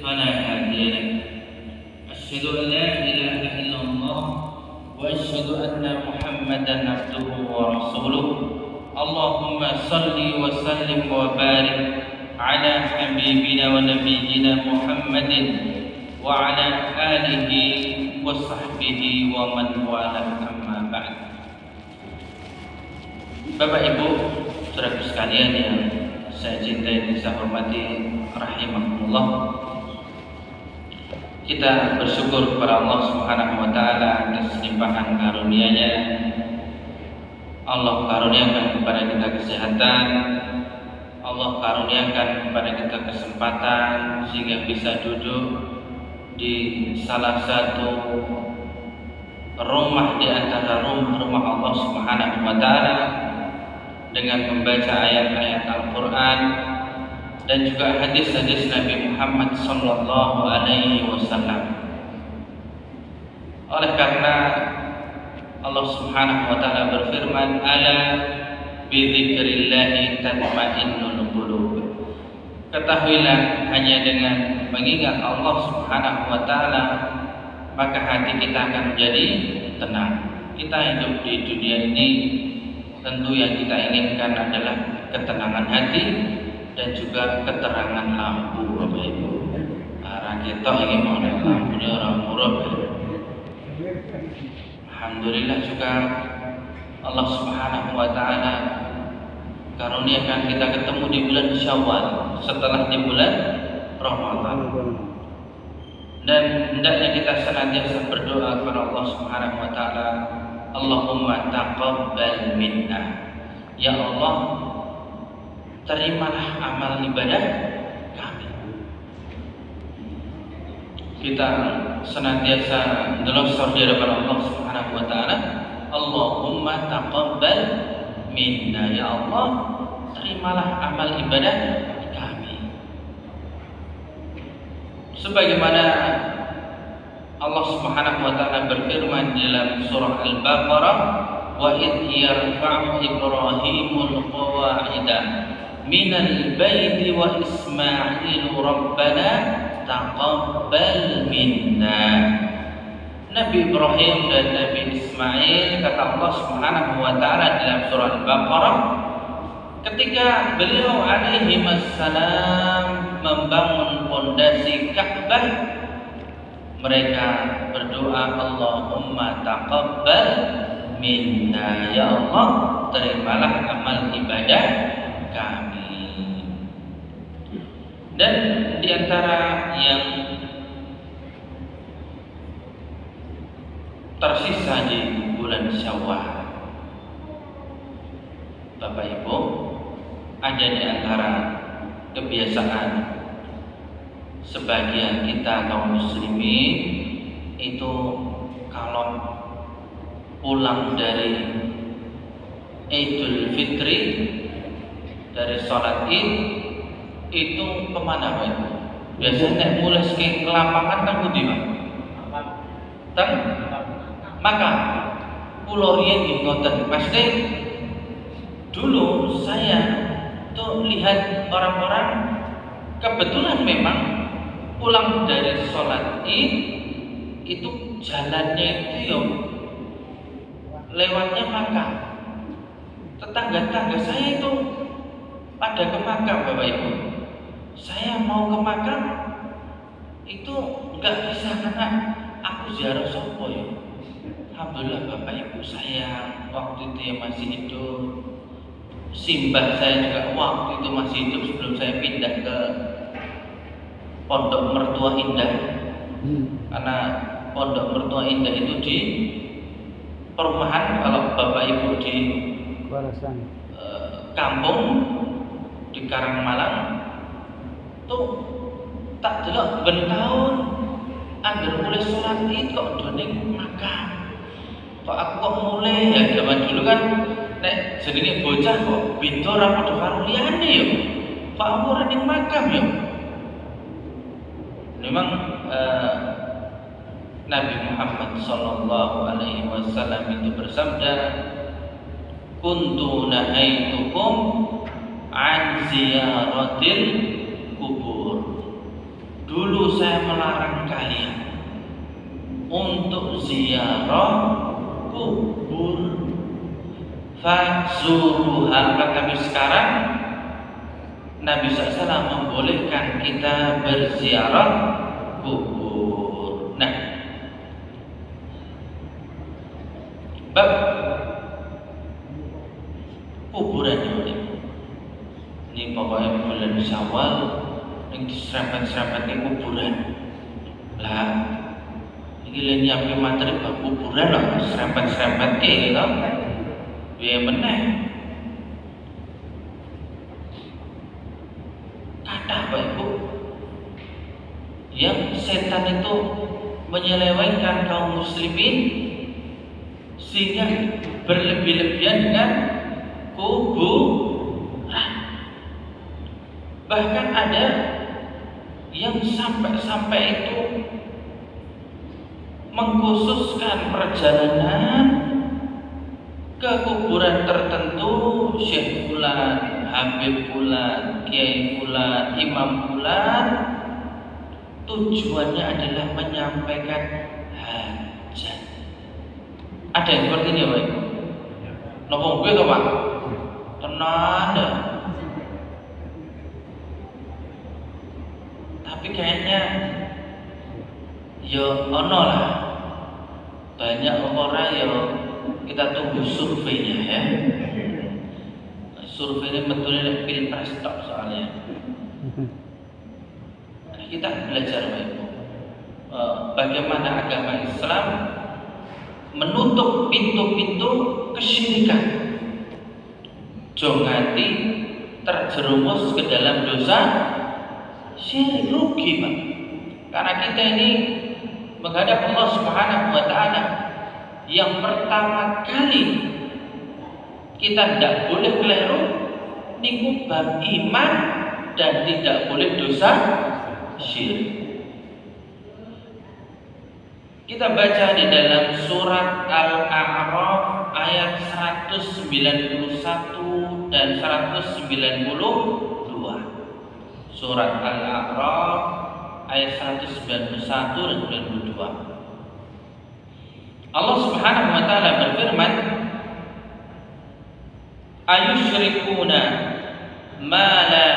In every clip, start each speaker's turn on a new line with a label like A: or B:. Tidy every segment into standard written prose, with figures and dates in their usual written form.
A: فلا هادي له أشهد أن لا إله إلا الله وأشهد أن محمدا عبده ورسوله اللهم صل وسلم وبارك على حبيبنا ونبينا محمد وعلى آله وصحبه ومن والاه أما بعد. Bapak Ibu, saudara sekalian yang saya cintai dan saya hormati rahimahumullah, kita bersyukur kepada Allah Subhanahu wa taala atas limpahan karunia-Nya. Allah karuniakan kepada kita kesehatan, Allah karuniakan kepada kita kesempatan sehingga bisa duduk di salah satu rumah di antara rumah Allah Subhanahu wa taala dengan membaca ayat-ayat Al-Qur'an dan juga hadis-hadis Nabi Muhammad sallallahu alaihi wasallam. Oleh karena Allah Subhanahu wa taala berfirman, "Ala bi dzikrillah tatma'innul qulub." Ketahuilah, hanya dengan mengingat Allah Subhanahu wa taala maka hati kita akan menjadi tenang. Kita hidup di dunia ini, tentu yang kita inginkan adalah ketenangan hati dan juga keterangan lampu, Bapak Ibu. Kita ingin mengenai lampunya orang murah. Alhamdulillah juga Allah Subhanahu wa taala karuniakan kita ketemu di bulan Syawal setelah di bulan Ramadan. Dan hendaknya kita senantiasa berdoa kepada Allah Subhanahu wa taala, Allahumma taqabbal minna. Ya Allah, terimalah amal ibadah kami. Kita senantiasa delosor di hadapan Allah Subhanahu wa taala, Allahumma taqabbal minna. Ya Allah, terimalah amal ibadah kami. Sebagaimana Allah Subhanahu wa taala berfirman dalam surah Al-Baqarah, wa idh yarfa'u Ibrahimul qawa'ida minal baiti wa Ismailu rabbana taqabbal minna. Nabi Ibrahim dan Nabi Ismail, kata Allah Subhanahu wa taala dalam surah Al-Baqarah, ketika beliau alaihi wassalam membangun pondasi Ka'bah, mereka berdoa, Allahumma taqabbal minna. Ya Allah, terimalah amal ibadah kami. Dan di antara yang tersisa di bulan Syawal, Bapak Ibu, ada di antara kebiasaan sebagian kita kaum muslimin itu kalau pulang dari Idul Fitri, dari sholat Id, itu kemana Pak Ibu? Biasanya mulai ke lapangan kan budi Pak? Tan? Maka pulau riyen ngoten. Pasti dulu saya tuh lihat orang-orang kebetulan memang pulang dari sholat Id itu jalannya itu ya lewatnya Makkah. Tetangga-tetangga saya itu pada ke Makkah, Bapak Ibu. Saya mau ke Makkah itu nggak bisa karena aku ziarah sopo ya. Alhamdulillah Bapak Ibu, saya waktu itu ya masih hidup. Simbah saya juga waktu itu masih hidup sebelum saya pindah ke Pondok Mertua Indah. Karena Pondok Mertua Indah itu di perumahan, kalau Bapak Ibu di kampung di Karangmalang tuh tak delok ben taun angger mulai sholat Id kok doning Makkah. Kok aku kok mulai ya zaman dulu kan nek jenenge bocah kok beda ora padha karo liyane yo. Kok aku ora ning makam yo. Memang Nabi Muhammad sallallahu alaihi wasallam itu bersabda, kuntu nahaitukum an ziyaratil kubur. Dulu melarang kalian untuk ziarah kubur. Fazuruha, tapi sekarang Nabi SAW membolehkan kita berziarah kubur. Nah, bab kuburan ini pokoknya bulan Syawal yang diserempet-serempetnya kuburan lah. Ini lainnya yang materi bab kuburan lah, serempet-serempet gitu. Biaya meneh kata Bapak Ibu, yang setan itu menyelewengkan kaum muslimin sehingga berlebih-lebihan dengan kuburan. Bahkan ada yang sampai itu mengkhususkan perjalanan ke kuburan tertentu, Syekh Fulan, Habib Fulan, Kiai Fulan, Imam Fulan, tujuannya adalah menyampaikan hajat. Ada yang seperti ini, Pak? Nopo gue tuh, Pak? Tenang dah. Tapi kayaknya ya ono lah. Banyak orang ya, kita tunggu surveinya ya. Surveinya betulnya pilpres tok soalnya. Kita belajar Bapak Ibu, bagaimana agama Islam menutup pintu-pintu kesyirikan. Jangan terjerumus ke dalam dosa syirik, rugi Pak. Karena kita ini menghadap Allah Subhanahu wa taala, yang pertama kali kita tidak boleh keliru niku bab iman dan tidak boleh dosa syirik. Kita baca di dalam surat Al-A'raf ayat 191 dan 192. Surat Al-A'raf ayat 191 dan 92. Allah Subhanahu wa taala berfirman, ayusyrikuna ma la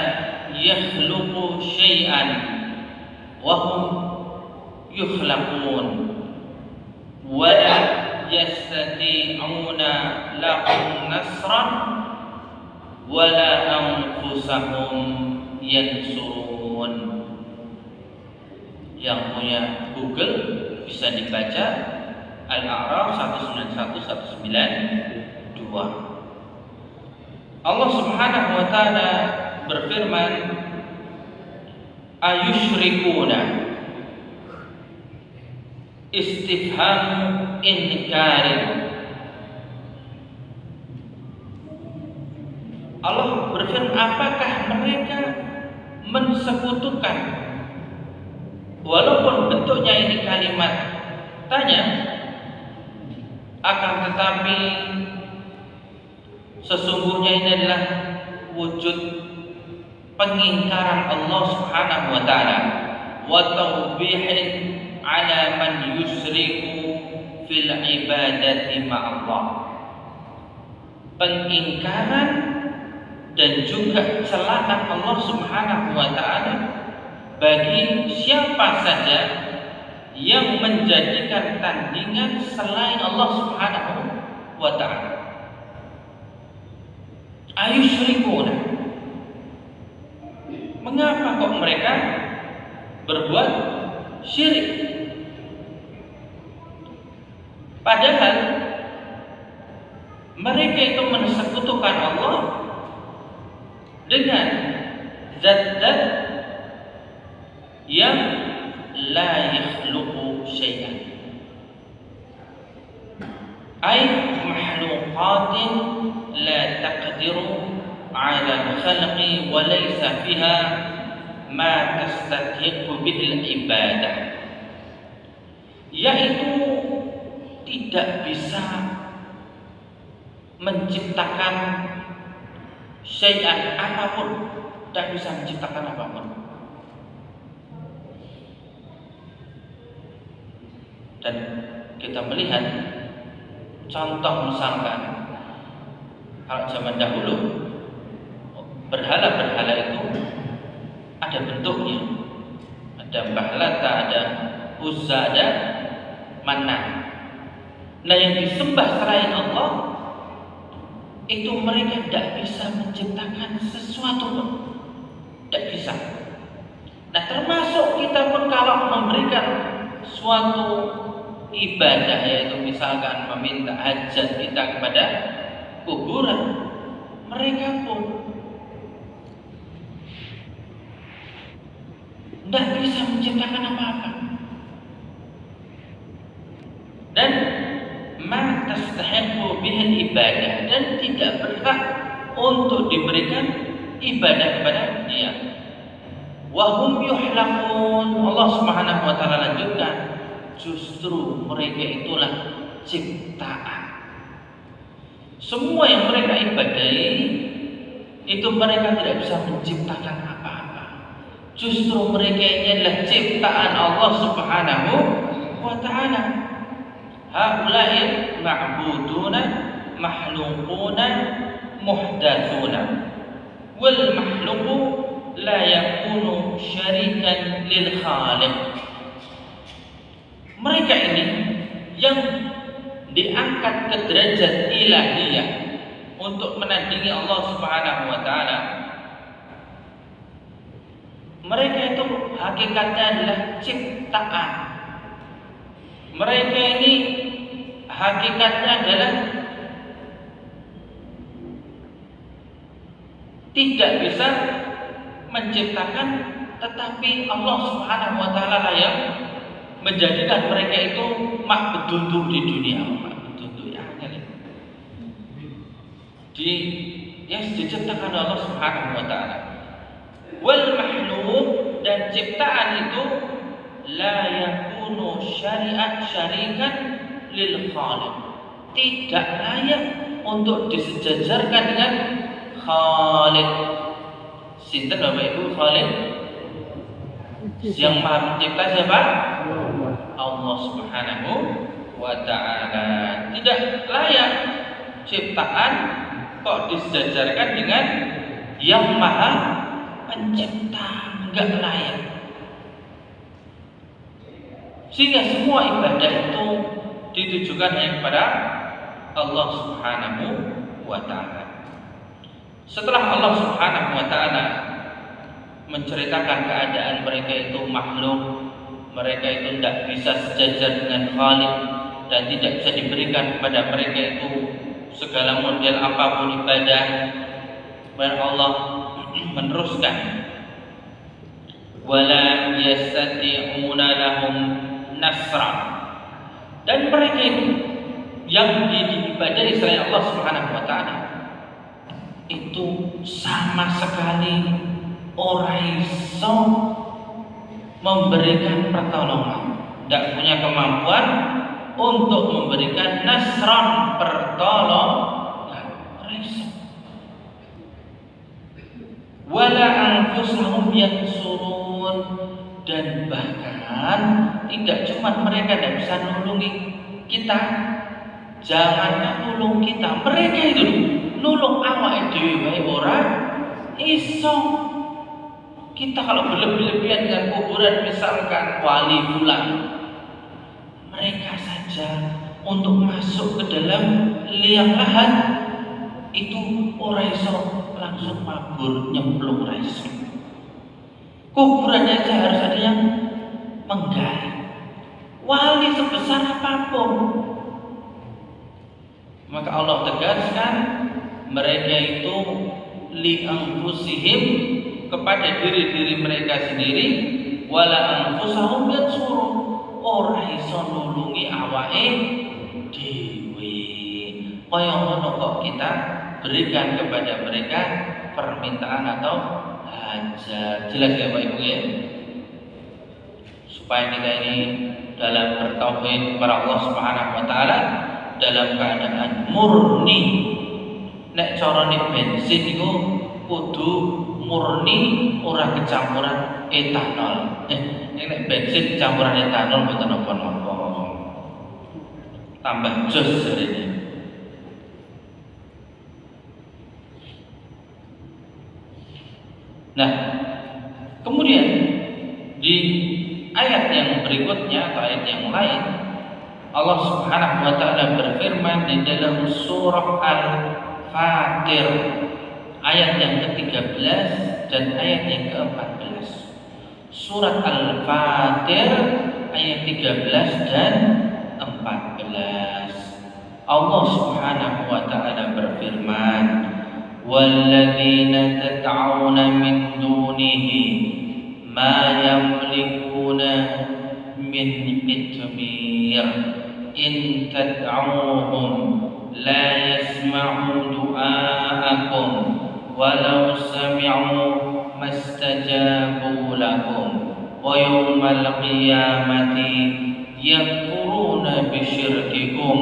A: yakhluqu syai'an wa hum yukhlaqun wa la yastati'una lahum nasran wa la anfusahum yansurun. Yang punya Google bisa dibaca Al-A'raf 191-192. Allah Subhanahu wa taala berfirman, ayusyrikuna, istifham inkarin. Allah berfirman, apakah mereka mensekutukan, walaupun bentuknya ini kalimat tanya, akan tetapi sesungguhnya ini adalah wujud pengingkaran Allah Subhanahu wa taala wa tawbihin ala man yusyriku fil ibadati ma'allah. Pengingkaran dan juga celaan Allah Subhanahu wa taala bagi siapa saja yang menjadikan tandingan selain Allah Subhanahu wa taala. Ayusyrikuna, mengapa kok mereka berbuat syirik? Padahal mereka itu mensekutukan Allah dengan zat-zat yang la yakhluqu syai'an, ay makhluqatin la taqdiru ala al-khalqi wa laysa fiha ma tastahiqu bihi al-ibadah, yaitu tidak bisa menciptakan syai'an apapun, tidak bisa menciptakan apapun. Dan kita melihat contoh misalkan kalau zaman dahulu berhala-berhala itu ada bentuknya, ada Bahlata, ada Uzza, ada Manat. Nah, yang disembah selain Allah itu mereka tidak bisa menciptakan sesuatu pun, tidak bisa. Nah, termasuk kita pun kalau memberikan suatu ibadah, yaitu misalkan meminta hajat kita kepada kuburan, mereka pun tidak bisa menciptakan apa-apa. Dan ma tastahiqu bihal ibadah, dan tidak berhak untuk diberikan ibadah kepada dia. Wa hum yuhlaqun. Allah Subhanahu wa taala lanjutkan, justru mereka itulah ciptaan. Semua yang mereka ibadahi itu mereka tidak bisa menciptakan apa-apa. Justru mereka ini adalah ciptaan Allah Subhanahu wa taala. Haula'i ma'buduna mahluquna muhdatsuna wal mahluqu la yakunu syarikan lil khaliq. Mereka ini yang diangkat ke derajat ilahiyah untuk menandingi Allah Subhanahu wa taala. Mereka itu hakikatnya adalah ciptaan. Mereka ini hakikatnya adalah tidak bisa menciptakan, tetapi Allah Subhanahu wa taala yang menjadikan mereka itu makbudundu di dunia. Makbudundu ya, yang diciptakan Allah Subhanahu wa taala. Wal makhluk, dan ciptaan itu la yakunu syarikan lil khaliq, tidak layak untuk disejajarkan dengan khaliq. Sinten Bapak Ibu khaliq? Yang Maha Pencipta siapa? Allah Subhanahu wa taala. Tidak layak ciptaan kok disejajarkan dengan yang Maha Pencipta, enggak layak. Sehingga semua ibadah itu ditujukan hanya kepada Allah Subhanahu wa taala. Setelah Allah Subhanahu wa taala menceritakan keadaan mereka itu makhluk, mereka itu tidak bisa sejajar dengan Khaliq, dan tidak bisa diberikan kepada mereka itu segala model apapun ibadah, dan Allah meneruskan, wala yastati'una lahum nasra, dan mereka itu yang diibadahi selain Allah Subhanahu wa taala itu sama sekali orang iso memberikan pertolongan, tidak punya kemampuan untuk memberikan nasran, pertolongan. Wala anfusahum yansurun, dan bahkan tidak cuma mereka tidak bisa nulungi kita, jangan nulung kita, mereka itu nulung awake dhewe wae ora iso. Kita kalau berlebih-lebihan dengan kuburan, misalkan wali fulan, mereka saja untuk masuk ke dalam liang lahat itu ora iso langsung mabur nyemplung, ora iso. Kuburannya saja harus ada yang menggali. Wali sebesar apapun, maka Allah tegaskan mereka itu li anfusihim, kepada diri-diri mereka sendiri, wala anfusahum yansurun, ora iso nulungi awake dhewe. Kaya ngono kok kita berikan kepada mereka permintaan atau hajat. Jelas ya Bapak Ibu ya? Supaya kita ini dalam bertauhid kepada Allah Subhanahu wa taala dalam keadaan murni. Nek carane bensin iku kudu murni, ora kecampuran etanol. Nek bensin campuran etanol mboten napa-napa. tambah jos hari ini. Nah, kemudian di ayat yang berikutnya atau ayat yang lain, Allah Subhanahu wa taala berfirman di dalam surah Al-Fatir ayat yang ke-13 dan ayat yang ke-14. Surat Al-Fatir ayat 13 dan 14. Allah Subhanahu wa taala berfirman, "Walladzina tad'una min dunihi ma yamlikuna min qitmir in tad'uhum la yasma'u du'aakum walau sami'u mastajabu lakum wa yawmal qiyamati yakfuruna bisyirkikum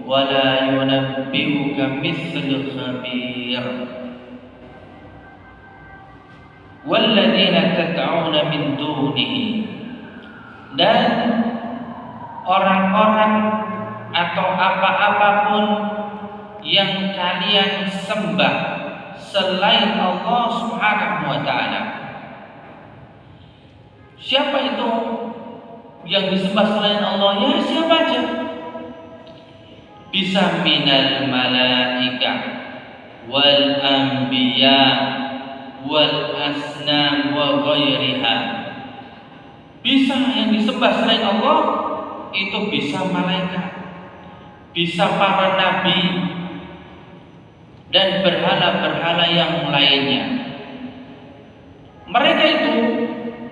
A: wa la yunabbi'uka mithlu khabir." Walladzina tad'una min dunihi, dan orang-orang atau apa-apapun yang kalian sembah selain Allah Subhanahu wa taala. Siapa itu yang disembah selain Allah? Ya siapa aja. Bisa minal malaikah wal anbiya wal asnam wa ghairiha. Bisa yang disembah selain Allah itu bisa malaikat, bisa para nabi dan berhala-berhala yang lainnya. Mereka itu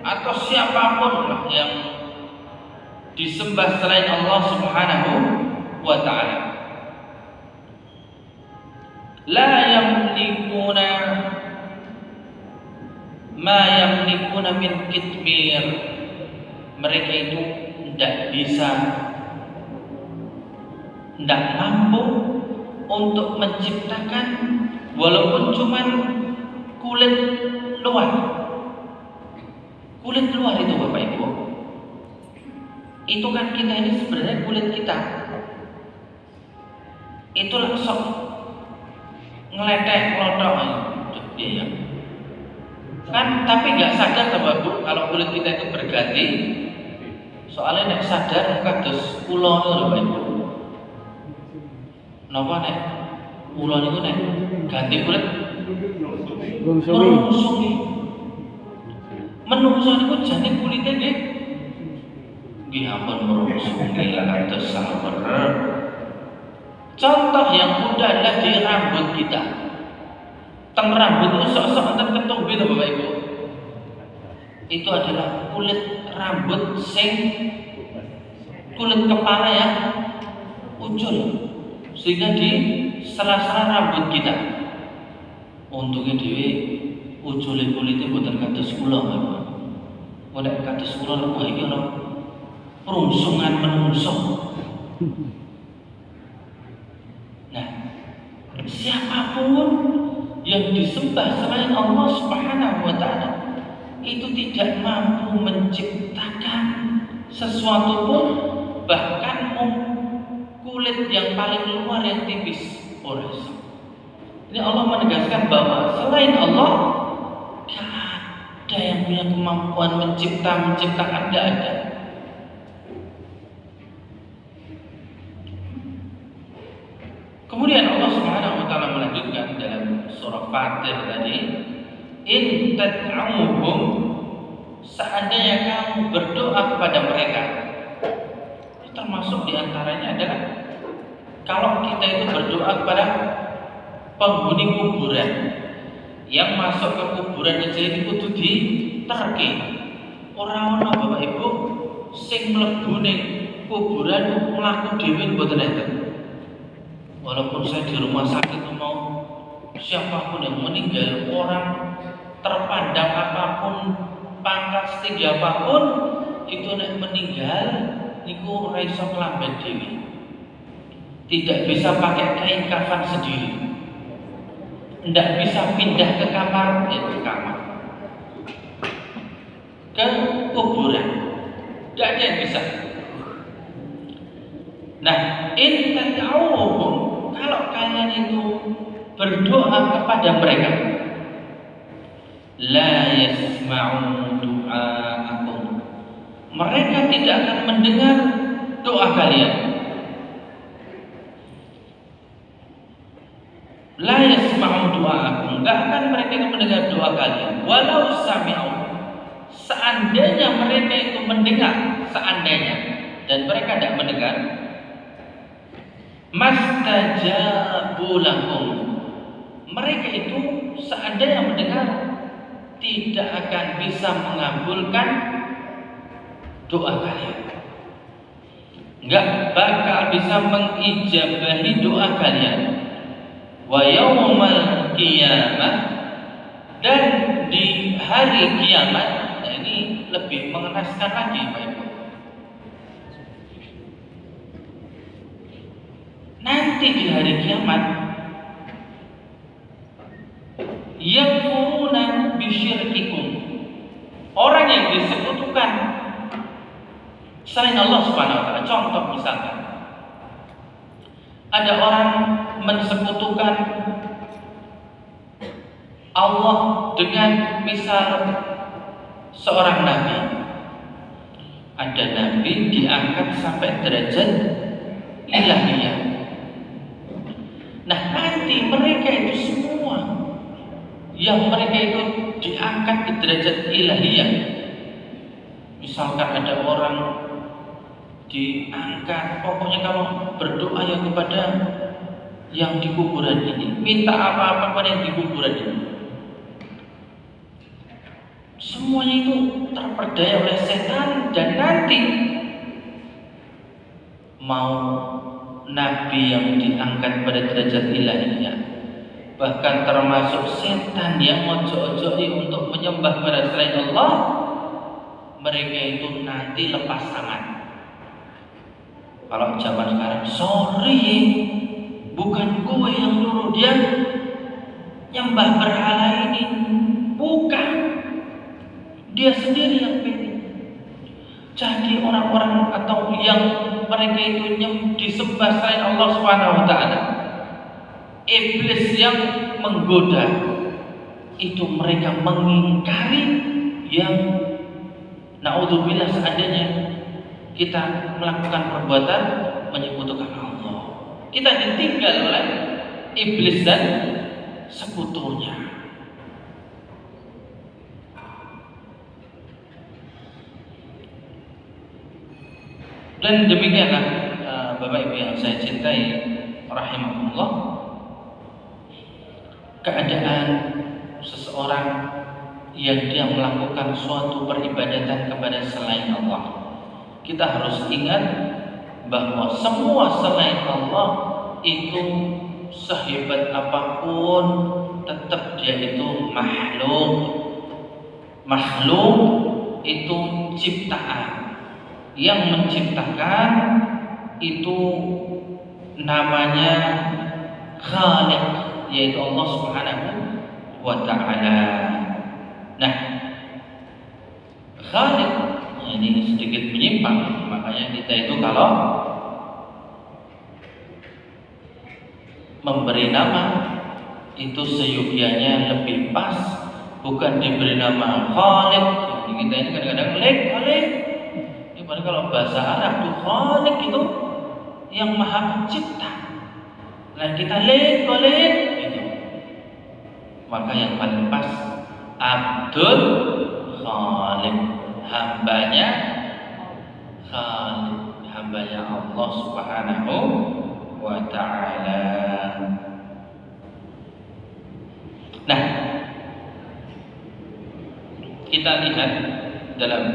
A: atau siapapun yang disembah selain Allah Subhanahu wa taala, la yamlikuna ma yamlikuna min qitmir. Mereka itu tidak mampu untuk menciptakan walaupun cuman kulit luar. Kulit luar itu Bapak Ibu, itu kan kita ini sebenarnya kulit kita itu langsung ngeletek ngelodok ya. Kan tapi nggak sadar Bapak Ibu kalau kulit kita itu berganti. Soalnya nek sadar kados kula niku lho Bapak Ibu. Napa nek kula niku nek ganti kulit merungsungi. Menungso niku jane kulite nggih ampun merungsungi kados sawer. Contoh yang mudah adalah di rambut kita. Teng rambut itu sok-sok enten ketumbi to Bapak Ibu. Itu adalah kulit rambut kulit kepala yang ucul, sehingga di sela-sela rambut kita. Untungnya dewe ucule kulitnya boten kados kula Bapak. Nek kados kula lho iki ana perungsungan menungso. Nah, siapapun yang disembah selain Allah Subhanahu wa taala itu tidak mampu menciptakan sesuatu pun, bahkan kulit yang paling luar yang tipis ora bisa. Ini Allah menegaskan bahwa selain Allah tidak ada yang punya kemampuan menciptakan, tidak ada. Kemudian Allah Subhanahu wa taala melanjutkan dalam surah Fatir tadi, in tad'uhum, seandainya kamu berdoa kepada mereka. Termasuk diantaranya adalah kalau kita itu berdoa kepada penghuni kuburan, yang masuk ke kuburan aja ini kudu diterke. Ora ana Bapak Ibu sing mlebu ning kuburan mlaku dhewe mboten enten. Walaupun saya di rumah sakit mau siapapun yang meninggal, orang terpandang apapun, pangkat setinggi apapun, itu nek meninggal niku ora iso kelamben dhewe. Tidak bisa pakai kain kafan sendiri. Tidak bisa pindah ke kamar, ke kuburan. Tidak ada yang bisa. Nah, in tad'uhum, kalau kalian itu berdoa kepada mereka, la yasma'u du'aakum, mereka tidak akan mendengar doa kalian. La yasma'u du'aakum, enggak akan mereka mendengar doa kalian. Walau sami'u, seandainya mereka itu mendengar, seandainya, dan mereka tidak mendengar, mastajabu lakum, mereka itu seandainya mendengar tidak akan bisa mengabulkan doa kalian, enggak bakal bisa mengijabahi doa kalian. Wa yaumal qiyamah, dan di hari kiamat. Nah, ini lebih mengenaskan lagi, Pak Ibu. Nanti di hari kiamat, yakfuruna bisyirkikum, orang yang disekutukan selain Allah Subhanahu wa taala. Contoh misalkan, ada orang mensekutukan Allah dengan misal seorang nabi. Ada nabi diangkat sampai derajat ilahiyah. Nah, nanti mereka itu semua yang mereka itu diangkat ke derajat ilahiyah. Misalkan ada orang diangkat, pokoknya kalau berdoa ya kepada yang di kuburan ini, minta apa-apa pada yang di kuburan ini, semuanya itu terperdaya oleh setan. Dan nanti mau nabi yang diangkat pada derajat ilahiyah, bahkan termasuk setan yang ojo-ojoi untuk menyembah pada selain Allah, mereka itu nanti lepas tangan. Kalau zaman sekarang, sorry, bukan gue yang nyuruh dia nyembah berhala ini, bukan, dia sendiri yang pilih. Jadi orang-orang atau yang mereka itu disembah selain Allah Subhanahu wa taala, iblis yang menggoda itu, mereka mengingkari yang naudzubillah, seandainya kita melakukan perbuatan menyekutukan Allah, kita ditinggal oleh iblis dan sekutunya. Dan demikianlah Bapak Ibu yang saya cintai rahimahullah, keadaan seseorang yang dia melakukan suatu peribadatan kepada selain Allah. Kita harus ingat bahwa semua selain Allah itu sehebat apapun tetap dia itu makhluk. Makhluk itu ciptaan. Yang menciptakan itu namanya Khaliq, yaitu Allah Subhanahu wa taala. Nah, Khaliq ini sedikit menyimpang, makanya kita itu kalau memberi nama itu seyogianya lebih pas, bukan diberi nama Khaliq. Jadi kita ini kadang-kadang Khaliq. Ini kalau bahasa Arab tuh Khaliq itu yang maha pencipta. Nah, kita Khaliq gitu. Maka yang paling pas Abdul Khaliq, hambanya Khaliq, hambanya Allah Subhanahu wa ta'ala. Nah, kita lihat dalam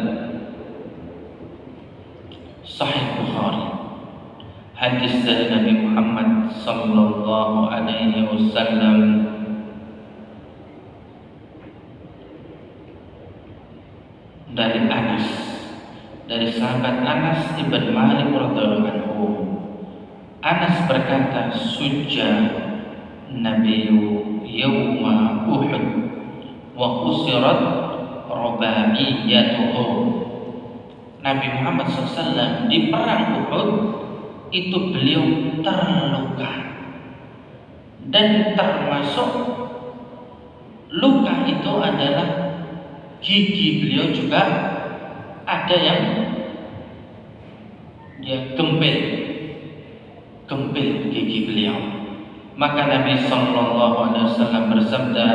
A: Sahih Bukhari, hadis dari Nabi Muhammad sallallahu alaihi wasallam, dari Anas, dari sahabat Anas ibn Malik radhiyallahu anhu. Anas berkata, sujja Nabiyyu yawma Uhud wa qusirat rubabiyatuhu. Nabi Muhammad SAW di perang Uhud itu beliau terluka, dan termasuk luka itu adalah gigi beliau juga ada yang dia gempil gigi beliau. Maka Nabi sallallahu alaihi wasallam bersabda,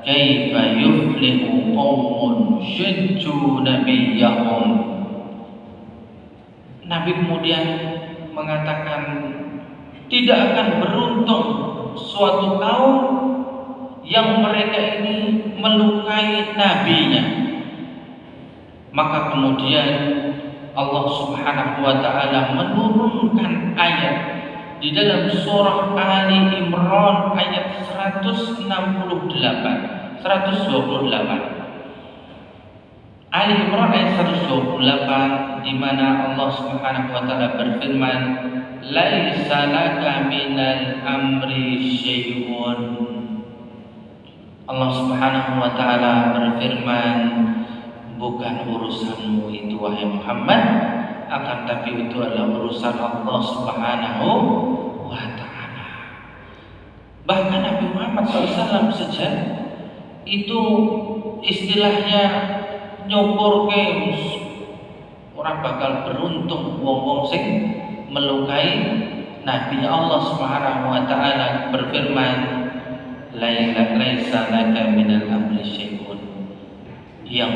A: "Kaifa yuflihu qaumun syajju nabiyyahum." Nabi kemudian mengatakan, tidak akan beruntung suatu kaum yang mereka ini melukai nabinya. Maka kemudian Allah Subhanahu wa taala menurunkan ayat di dalam surah Ali Imran ayat 128. Ali Imran ayat 128, di mana Allah Subhanahu wa taala berfirman, "Laisa laka minal amri syai'un." Allah Subhanahu wa taala berfirman, bukan urusanmu itu wahai Muhammad, akan tapi itu adalah urusan Allah Subhanahu wa ta'ala. Bahkan Nabi Muhammad SAW saja itu istilahnya nyukur ke orang bakal beruntung wong-wong sing melukai Nabi Allah Subhanahu wa ta'ala, berfirman, laisa laka minal amri syai'un. Yang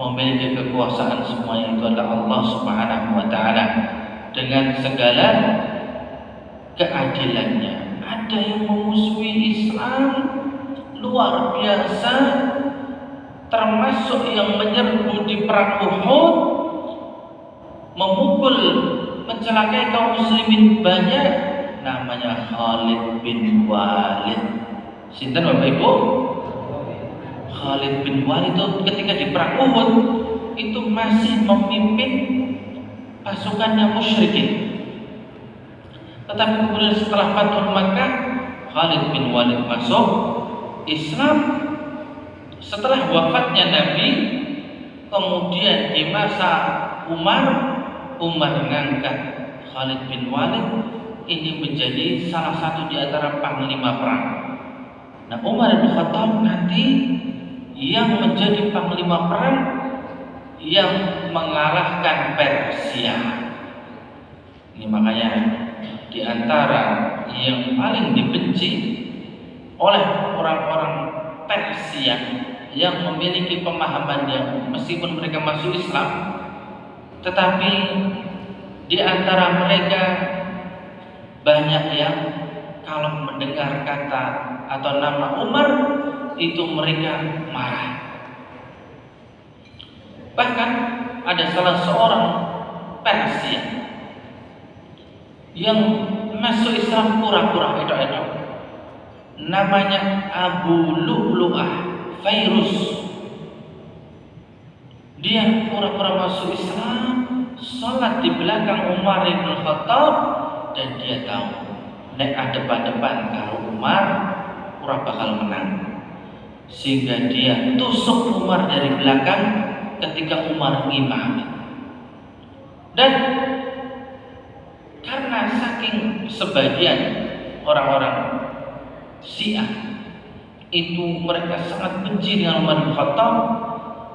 A: memiliki kekuasaan semuanya itu adalah Allah Subhanahu wa ta'ala dengan segala keadilannya. Ada yang memusuhi Islam luar biasa, termasuk yang menyerbu di perang Uhud, memukul, mencelakai kaum muslimin banyak, namanya Khalid bin Walid. Sinten Bapak Ibu? Khalid bin Walid itu ketika di perang Uhud itu masih memimpin pasukannya musyrikin. Tetapi kemudian setelah Fathul Makkah, Khalid bin Walid masuk Islam. Setelah wafatnya Nabi, kemudian di masa Umar mengangkat Khalid bin Walid ini menjadi salah satu di antara panglima perang. Nah, Umar bin Khattab nanti yang menjadi panglima perang yang mengalahkan Persia. Ini makanya di antara yang paling dibenci oleh orang-orang Persia yang memiliki pemahaman yang meskipun mereka masuk Islam, tetapi di antara mereka banyak yang kalau mendengar kata atau nama Umar itu mereka marah. Bahkan ada salah seorang Persia yang masuk Islam pura-pura itu, namanya Abu Lu'lu'ah Fairuz. Dia pura-pura masuk Islam, sholat di belakang Umar bin Khattab, dan dia tahu nek depan-depan kalau Umar ora bakal menang, sehingga dia tusuk Umar dari belakang ketika Umar ngimami. Dan karena saking sebagian orang-orang Syiah itu mereka sangat benci dengan Umar bin Khattab,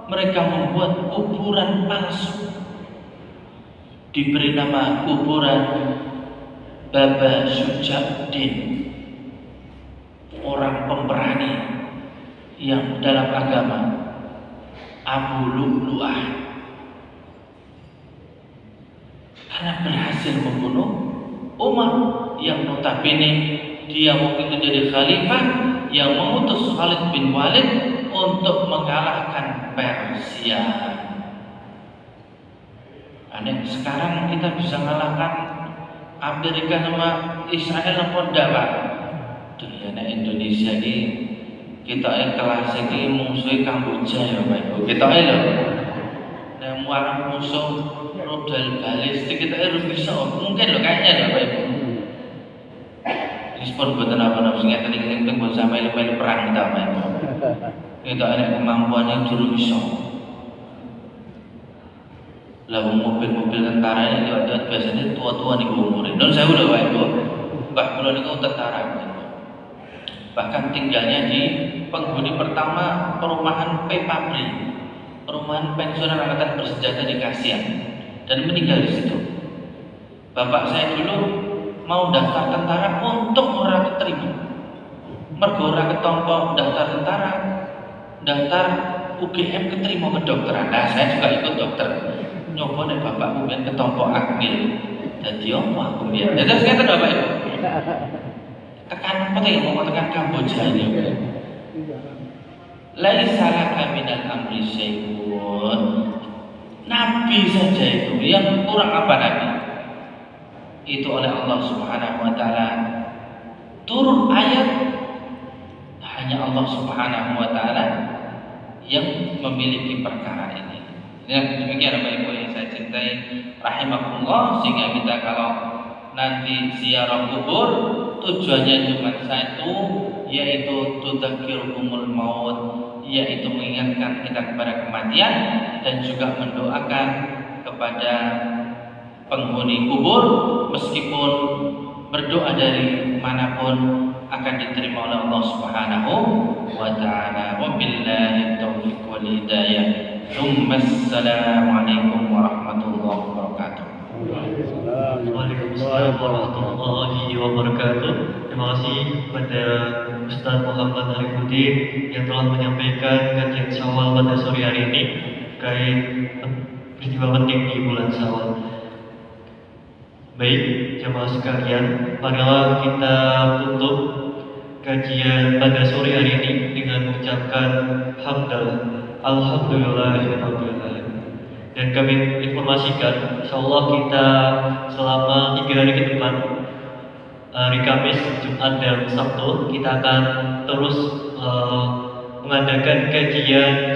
A: mereka membuat kuburan palsu, diberi nama kuburan Baba Syujaddin, orang pemberani yang dalam agama Abu Lu'lu'ah, karena berhasil membunuh Umar yang notabene dia waktu itu jadi khalifah yang mengutus Khalid bin Walid untuk mengalahkan Persia. Aneh, sekarang kita bisa mengalahkan Amerika sama Israel apa ndak, Pak? Tuh ya, Indonesia ini kita kelas ini musuh Kamboja ya, Pak Ibu. Kita lho. Nah, muarang musuh rudal balistik kita bisa mungkin lho kayaknya lho, Pak Ibu. Respon buatan apa sing ngeten iki teng basa melu-melu perang kita, Pak Ibu. Kita ada kemampuan yang dulu bisa. Lah mobil-mobil tentara ini lewat biasanya tua-tua nih umurnya. Non saya udah wae kok. Mbah kula niku tentara. Bahkan tinggalnya di penghuni pertama perumahan P Pabri, perumahan pensiunan angkatan bersenjata di Kasian, dan meninggal di situ. Bapak saya dulu mau daftar tentara untuk orang keterima. Mergo ora ketompo daftar tentara, daftar UGM keterima kedokteran. Nah, saya juga ikut dokter. Nyoba nek bapak mungkin ketompo akmil. Dadi opo aku mbiyen. Terus ngeten Bapak Ibu. Tekan apa teh mau tekan Kamboja ini. Laisa laka minal amri syai'un. Nabi saja itu yang kurang apa Nabi? Itu oleh Allah Subhanahu wa taala turun ayat, hanya Allah Subhanahu wa taala yang memiliki perkara ini. Ya, demikian Bapak Ibu yang saya cintai rahimakumullah, sehingga kita kalau nanti ziarah kubur tujuannya cuma satu, yaitu tudzakirukumul maut, yaitu mengingatkan kita kepada kematian dan juga mendoakan kepada penghuni kubur, meskipun berdoa dari manapun akan diterima oleh Allah Subhanahu wa taala. Wabillahi taufiq wal hidayah. Assalamualaikum warahmatullahi wabarakatuh.
B: Waalaikumsalam warahmatullahi wabarakatuh. Terima kasih kepada Ustaz Muhammad Arifudin yang telah menyampaikan kajian Syawal pada sore hari ini terkait peristiwa penting di bulan Syawal. Baik, jemaah sekalian, marilah kita tutup kajian pada sore hari ini dengan mengucapkan hamdalah, alhamdulillahirabbil alamin. Dan kami informasikan, insyaallah kita selama 3 hari ke depan, hari Kamis, Jumat dan Sabtu, kita akan terus mengadakan kajian